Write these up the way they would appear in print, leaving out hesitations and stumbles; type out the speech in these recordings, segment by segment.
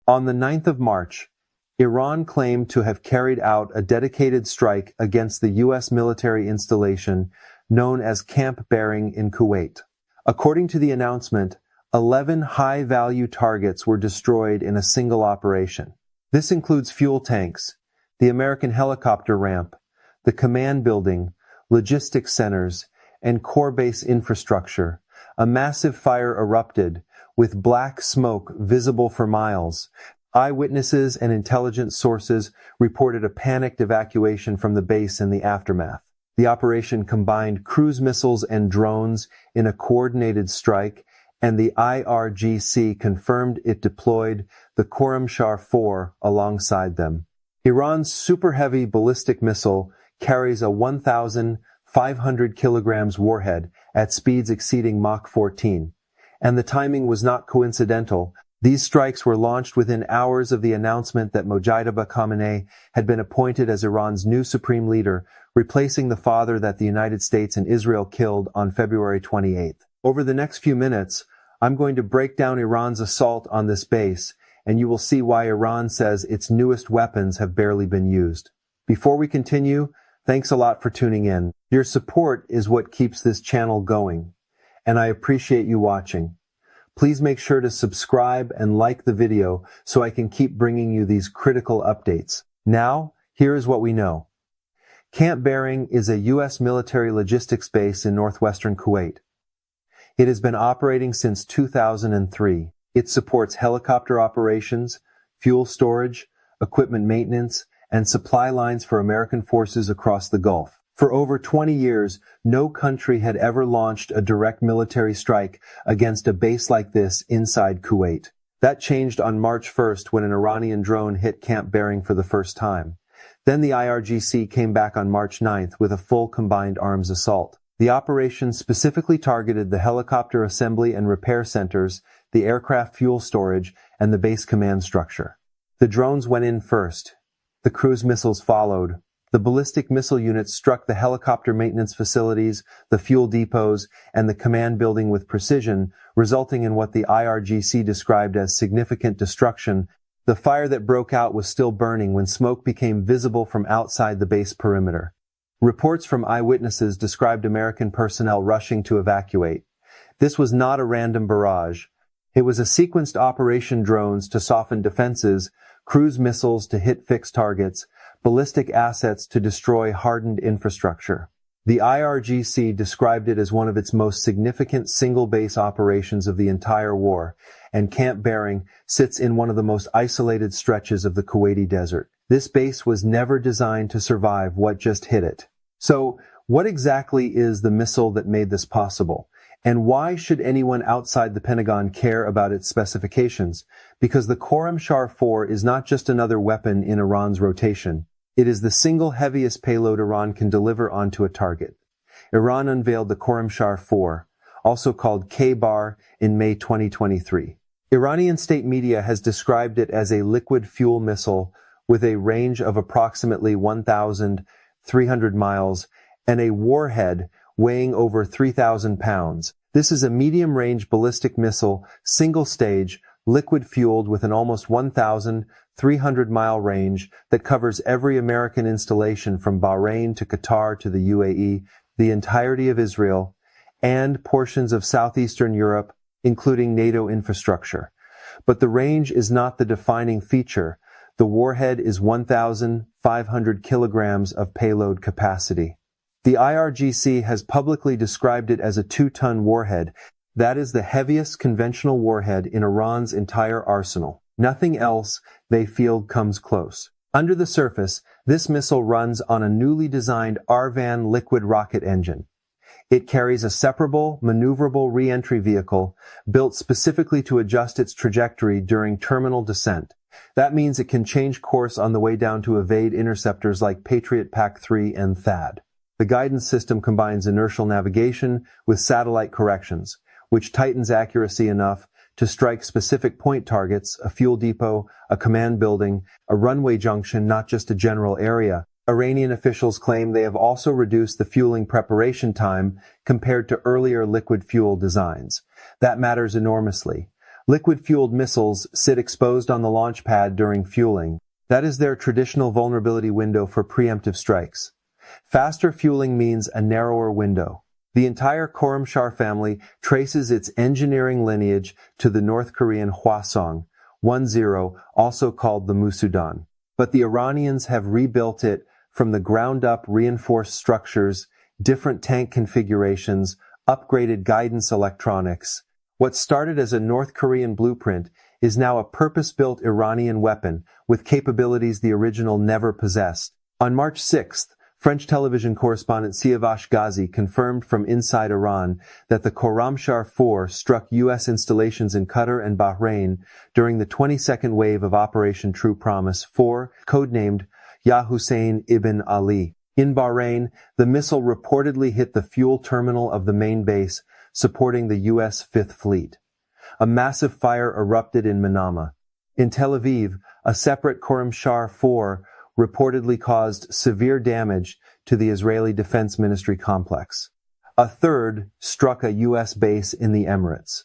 On the 9th of March, Iran claimed to have carried out a dedicated strike against the U.S. military installation known as Camp Buehring in Kuwait. According to the announcement, 11 high-value targets were destroyed in a single operation. This includes fuel tanks, the American helicopter ramp, the command building, logistics centers, and core base infrastructure. A massive fire erupted, with black smoke visible for miles. Eyewitnesses and intelligence sources reported a panicked evacuation from the base in the aftermath. The operation combined cruise missiles and drones in a coordinated strike, and the IRGC confirmed it deployed the Khorramshahr-4 alongside them. Iran's super heavy ballistic missile carries a 1,500 kilograms warhead at speeds exceeding Mach 14. And the timing was not coincidental. These strikes were launched within hours of the announcement that Mojtaba Khamenei had been appointed as Iran's new supreme leader, replacing the father that the United States and Israel killed on February 28. Over the next few minutes, I'm going to break down Iran's assault on this base, and you will see why Iran says its newest weapons have barely been used. Before we continue, thanks a lot for tuning in. Your support is what keeps this channel going, and I appreciate you watching. Please make sure to subscribe and like the video so I can keep bringing you these critical updates. Now, here is what we know. Camp Buehring is a U.S. military logistics base in northwestern Kuwait. It has been operating since 2003. It supports helicopter operations, fuel storage, equipment maintenance, and supply lines for American forces across the Gulf. For over 20 years, no country had ever launched a direct military strike against a base like this inside Kuwait. That changed on March 1st when an Iranian drone hit Camp Buehring for the first time. Then the IRGC came back on March 9th with a full combined arms assault. The operation specifically targeted the helicopter assembly and repair centers, the aircraft fuel storage, and the base command structure. The drones went in first. The cruise missiles followed. The ballistic missile units struck the helicopter maintenance facilities, the fuel depots, and the command building with precision, resulting in what the IRGC described as significant destruction. The fire that broke out was still burning when smoke became visible from outside the base perimeter. Reports from eyewitnesses described American personnel rushing to evacuate. This was not a random barrage. It was a sequenced operation: drones to soften defenses, cruise missiles to hit fixed targets, ballistic assets to destroy hardened infrastructure. The IRGC described it as one of its most significant single-base operations of the entire war, and Camp Buehring sits in one of the most isolated stretches of the Kuwaiti desert. This base was never designed to survive what just hit it. So, what exactly is the missile that made this possible? And why should anyone outside the Pentagon care about its specifications? Because the Khorramshahr-4 is not just another weapon in Iran's rotation. It is the single heaviest payload Iran can deliver onto a target. Iran unveiled the Khorramshahr-4, also called K-Bar, in May 2023. Iranian state media has described it as a liquid fuel missile with a range of approximately 1,300 miles and a warhead weighing over 3,000 pounds. This is a medium-range ballistic missile, single-stage, liquid-fueled with an almost 1,300-mile range that covers every American installation from Bahrain to Qatar to the UAE, the entirety of Israel, and portions of southeastern Europe, including NATO infrastructure. But the range is not the defining feature. The warhead is 1,500 kilograms of payload capacity. The IRGC has publicly described it as a 2-ton warhead. That is the heaviest conventional warhead in Iran's entire arsenal. Nothing else, they feel, comes close. Under the surface, this missile runs on a newly designed Arvan liquid rocket engine. It carries a separable, maneuverable re-entry vehicle built specifically to adjust its trajectory during terminal descent. That means it can change course on the way down to evade interceptors like Patriot PAC-3 and THAAD. The guidance system combines inertial navigation with satellite corrections, which tightens accuracy enough to strike specific point targets: a fuel depot, a command building, a runway junction, not just a general area. Iranian officials claim they have also reduced the fueling preparation time compared to earlier liquid fuel designs. That matters enormously. Liquid-fueled missiles sit exposed on the launch pad during fueling. That is their traditional vulnerability window for preemptive strikes. Faster fueling means a narrower window. The entire Khorramshahr family traces its engineering lineage to the North Korean Hwasong-10, also called the Musudan. But the Iranians have rebuilt it from the ground up, reinforced structures, different tank configurations, upgraded guidance electronics. What started as a North Korean blueprint is now a purpose-built Iranian weapon with capabilities the original never possessed. On March 6th, French television correspondent Siavash Ghazi confirmed from inside Iran that the Khorramshahr-4 struck U.S. installations in Qatar and Bahrain during the 22nd wave of Operation True Promise 4, codenamed Ya Hussein ibn Ali. In Bahrain, the missile reportedly hit the fuel terminal of the main base supporting the U.S. Fifth Fleet. A massive fire erupted in Manama. In Tel Aviv, a separate Khorramshahr-4 reportedly caused severe damage to the Israeli Defense Ministry complex. A third struck a U.S. base in the Emirates.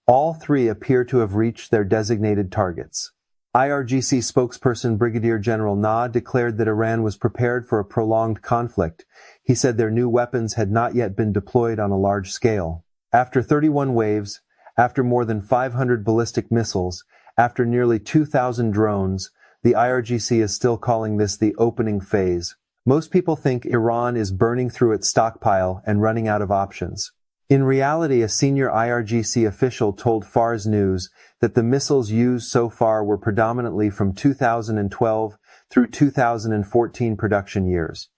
All three appear to have reached their designated targets. IRGC spokesperson Brigadier General Na declared that Iran was prepared for a prolonged conflict. He said their new weapons had not yet been deployed on a large scale. After 31 waves, after more than 500 ballistic missiles, after nearly 2,000 drones, the IRGC is still calling this the opening phase. Most people think Iran is burning through its stockpile and running out of options. In reality, a senior IRGC official told Fars News that the missiles used so far were predominantly from 2012 through 2014 production years.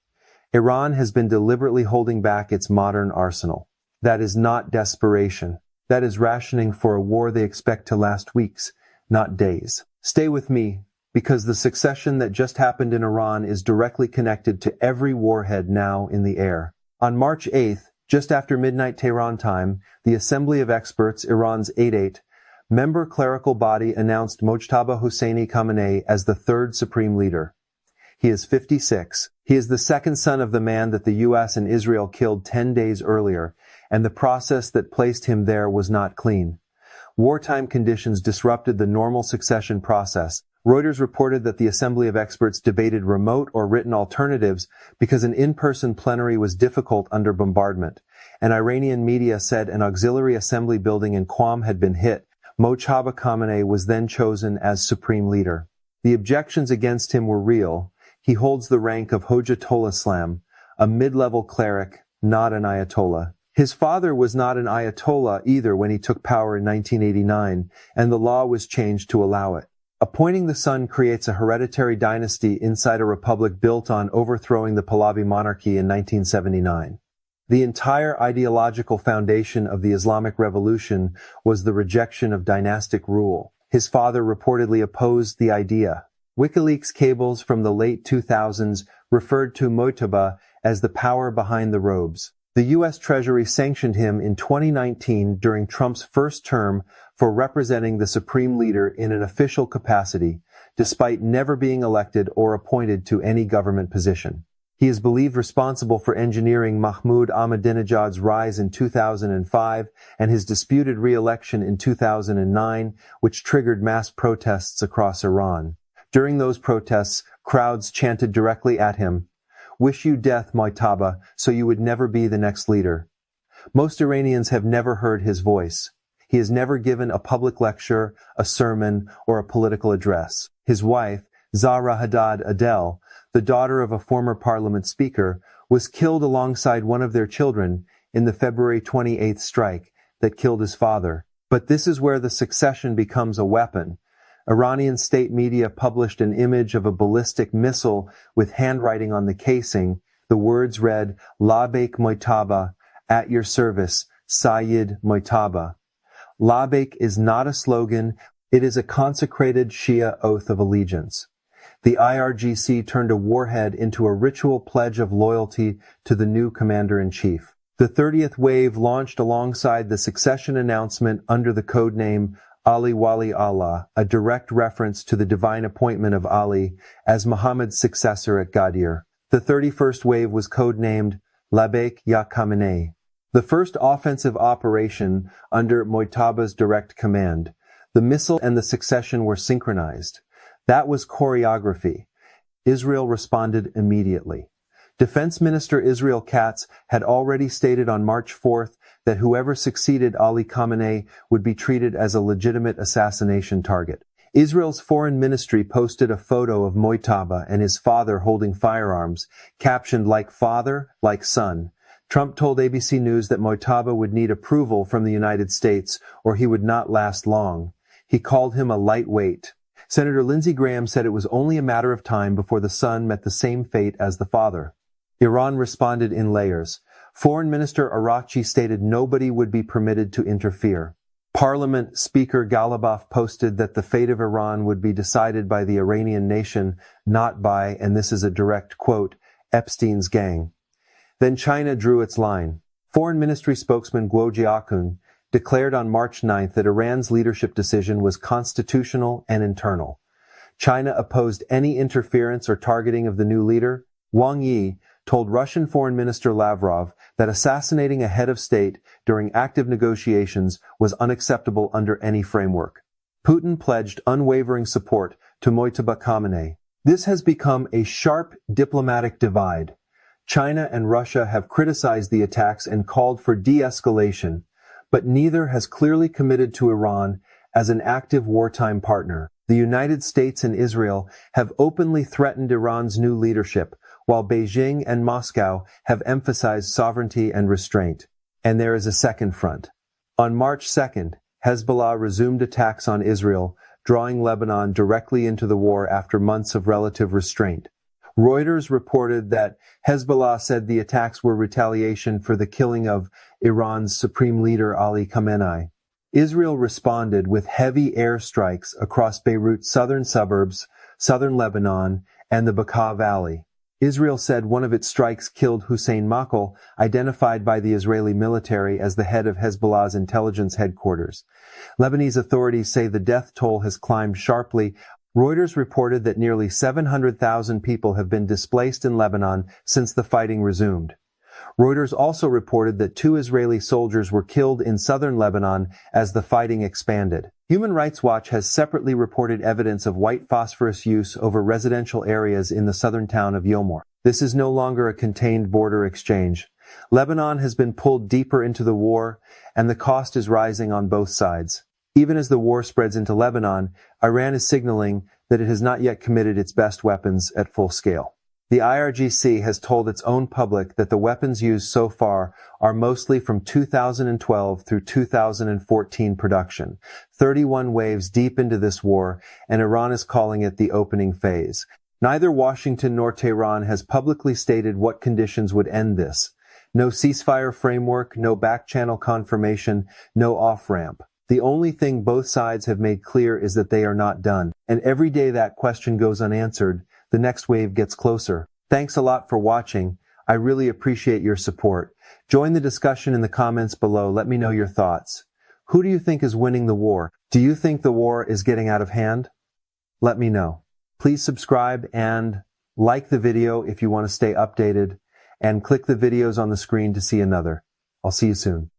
Iran has been deliberately holding back its modern arsenal. That is not desperation. That is rationing for a war they expect to last weeks, not days. Stay with me, because the succession that just happened in Iran is directly connected to every warhead now in the air. On March 8th, just after midnight Tehran time, the Assembly of Experts, Iran's 8-8, member clerical body announced Mojtaba Khamenei as the third supreme leader. He is 56. He is the second son of the man that the U.S. and Israel killed 10 days earlier, and the process that placed him there was not clean. Wartime conditions disrupted the normal succession process. Reuters reported that the Assembly of Experts debated remote or written alternatives because an in-person plenary was difficult under bombardment. And Iranian media said an auxiliary assembly building in Qom had been hit. Mojtaba Khamenei was then chosen as supreme leader. The objections against him were real. He holds the rank of Hojatollah Islam, a mid-level cleric, not an ayatollah. His father was not an ayatollah either when he took power in 1989, and the law was changed to allow it. Appointing the son creates a hereditary dynasty inside a republic built on overthrowing the Pahlavi monarchy in 1979. The entire ideological foundation of the Islamic Revolution was the rejection of dynastic rule. His father reportedly opposed the idea. WikiLeaks cables from the late 2000s referred to Mojtaba as the power behind the robes. The U.S. Treasury sanctioned him in 2019 during Trump's first term for representing the supreme leader in an official capacity, despite never being elected or appointed to any government position. He is believed responsible for engineering Mahmoud Ahmadinejad's rise in 2005 and his disputed re-election in 2009, which triggered mass protests across Iran. During those protests, crowds chanted directly at him, "Wish you death, Mojtaba, so you would never be the next leader." Most Iranians have never heard his voice. He has never given a public lecture, a sermon, or a political address. His wife, Zahra Haddad Adel, the daughter of a former parliament speaker, was killed alongside one of their children in the February 28th strike that killed his father. But this is where the succession becomes a weapon. Iranian state media published an image of a ballistic missile with handwriting on the casing. The words read, "Labbaik Mojtaba, at your service, Sayyid Mojtaba." Labbaik is not a slogan, it is a consecrated Shia oath of allegiance. The IRGC turned a warhead into a ritual pledge of loyalty to the new commander-in-chief. The 30th wave launched alongside the succession announcement under the code name Ali Wali Allah, a direct reference to the divine appointment of Ali as Muhammad's successor at Ghadir. The 31st wave was codenamed Labbaik Ya Khamenei. The first offensive operation under Mojtaba's direct command. The missile and the succession were synchronized. That was choreography. Israel responded immediately. Defense Minister Israel Katz had already stated on March 4th that whoever succeeded Ali Khamenei would be treated as a legitimate assassination target. Israel's foreign ministry posted a photo of Mojtaba and his father holding firearms, captioned "Like father, like son." Trump told ABC News that Mojtaba would need approval from the United States or he would not last long. He called him a lightweight. Senator Lindsey Graham said it was only a matter of time before the son met the same fate as the father. Iran responded in layers. Foreign Minister Araghchi stated nobody would be permitted to interfere. Parliament Speaker Ghalibaf posted that the fate of Iran would be decided by the Iranian nation, not by, and this is a direct quote, Epstein's gang. Then China drew its line. Foreign Ministry spokesman Guo Jiakun declared on March 9th that Iran's leadership decision was constitutional and internal. China opposed any interference or targeting of the new leader. Wang Yi told Russian Foreign Minister Lavrov that assassinating a head of state during active negotiations was unacceptable under any framework. Putin pledged unwavering support to Mojtaba Khamenei. This has become a sharp diplomatic divide. China and Russia have criticized the attacks and called for de-escalation, but neither has clearly committed to Iran as an active wartime partner. The United States and Israel have openly threatened Iran's new leadership, while Beijing and Moscow have emphasized sovereignty and restraint. And there is a second front. On March 2nd, Hezbollah resumed attacks on Israel, drawing Lebanon directly into the war after months of relative restraint. Reuters reported that Hezbollah said the attacks were retaliation for the killing of Iran's supreme leader Ali Khamenei. Israel responded with heavy airstrikes across Beirut's southern suburbs, southern Lebanon, and the Bekaa Valley. Israel said one of its strikes killed Hussein Makal, identified by the Israeli military as the head of Hezbollah's intelligence headquarters. Lebanese authorities say the death toll has climbed sharply. Reuters reported that nearly 700,000 people have been displaced in Lebanon since the fighting resumed. Reuters also reported that 2 Israeli soldiers were killed in southern Lebanon as the fighting expanded. Human Rights Watch has separately reported evidence of white phosphorus use over residential areas in the southern town of Yomor. This is no longer a contained border exchange. Lebanon has been pulled deeper into the war, and the cost is rising on both sides. Even as the war spreads into Lebanon, Iran is signaling that it has not yet committed its best weapons at full scale. The IRGC has told its own public that the weapons used so far are mostly from 2012 through 2014 production, 31 waves deep into this war, and Iran is calling it the opening phase. Neither Washington nor Tehran has publicly stated what conditions would end this. No ceasefire framework, no back-channel confirmation, no off-ramp. The only thing both sides have made clear is that they are not done. And every day that question goes unanswered, the next wave gets closer. Thanks a lot for watching. I really appreciate your support. Join the discussion in the comments below. Let me know your thoughts. Who do you think is winning the war? Do you think the war is getting out of hand? Let me know. Please subscribe and like the video if you want to stay updated, and click the videos on the screen to see another. I'll see you soon.